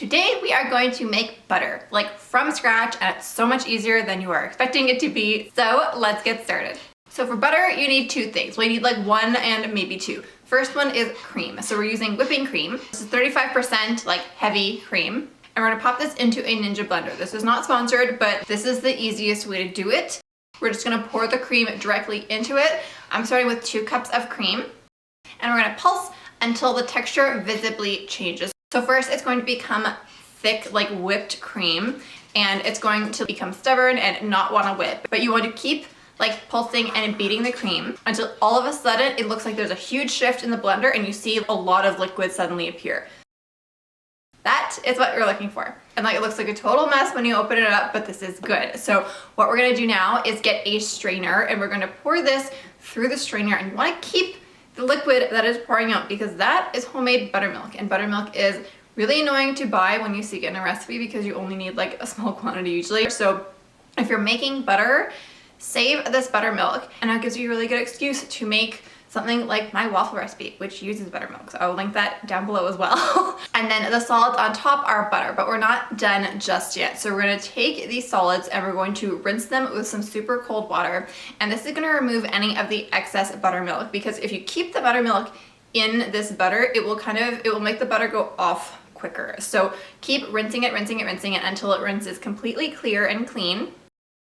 Today we are going to make butter, like from scratch, and it's so much easier than you are expecting it to be. So let's get started. So for butter, you need two things. Well, you need like one and maybe two. First one is cream. So we're using whipping cream. This is 35% like heavy cream. And we're gonna pop this into a Ninja blender. This is not sponsored, but this is the easiest way to do it. We're just gonna pour the cream directly into it. I'm starting with 2 cups of cream. And we're gonna pulse until the texture visibly changes. So first it's going to become thick, like whipped cream, and it's going to become stubborn and not wanna whip. But you want to keep like pulsing and beating the cream until all of a sudden it looks like there's a huge shift in the blender and you see a lot of liquid suddenly appear. That is what you're looking for. And like it looks like a total mess when you open it up, but this is good. So what we're gonna do now is get a strainer and we're gonna pour this through the strainer, and you wanna keep the liquid that is pouring out because that is homemade buttermilk, and buttermilk is really annoying to buy when you see it in a recipe because you only need like a small quantity usually. So if you're making butter, save this buttermilk, and that gives you a really good excuse to make something like my waffle recipe, which uses buttermilk. So I will link that down below as well. And then the solids on top are butter, but we're not done just yet. So we're gonna take these solids and we're going to rinse them with some super cold water. And this is gonna remove any of the excess buttermilk, because if you keep the buttermilk in this butter, it will make the butter go off quicker. So keep rinsing it until it rinses completely clear and clean.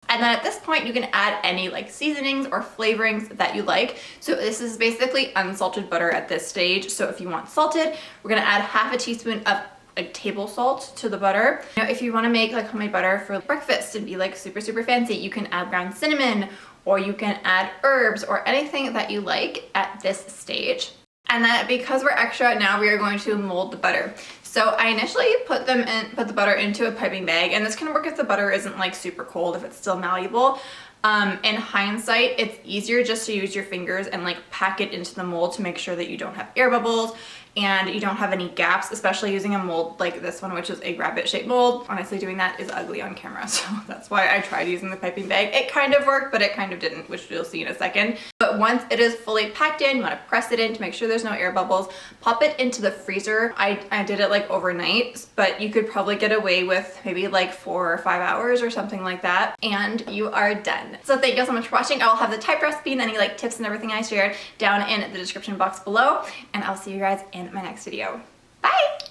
And then at this point, you can add any like seasonings or flavorings that you like. So this is basically unsalted butter at this stage. So if you want salted, we're gonna add half a teaspoon of like table salt to the butter. You know, if you wanna make like homemade butter for breakfast and be like super fancy, you can add ground cinnamon, or you can add herbs or anything that you like at this stage. And then because we're extra, now we are going to mold the butter. So I initially put the butter into a piping bag, and this can work if the butter isn't like super cold, if it's still malleable. In hindsight, it's easier just to use your fingers and like pack it into the mold to make sure that you don't have air bubbles and you don't have any gaps, especially using a mold like this one, which is a rabbit shaped mold. Honestly, doing that is ugly on camera, so that's why I tried using the piping bag. It kind of worked, but it kind of didn't, which you'll see in a second. But once it is fully packed in, you want to press it in to make sure there's no air bubbles, pop it into the freezer. I did it like overnight, but you could probably get away with maybe like 4 or 5 hours or something like that, and you are done. So thank you so much for watching. I will have the type recipe and any like tips and everything I shared down in the description box below, and I'll see you guys in my next video. Bye!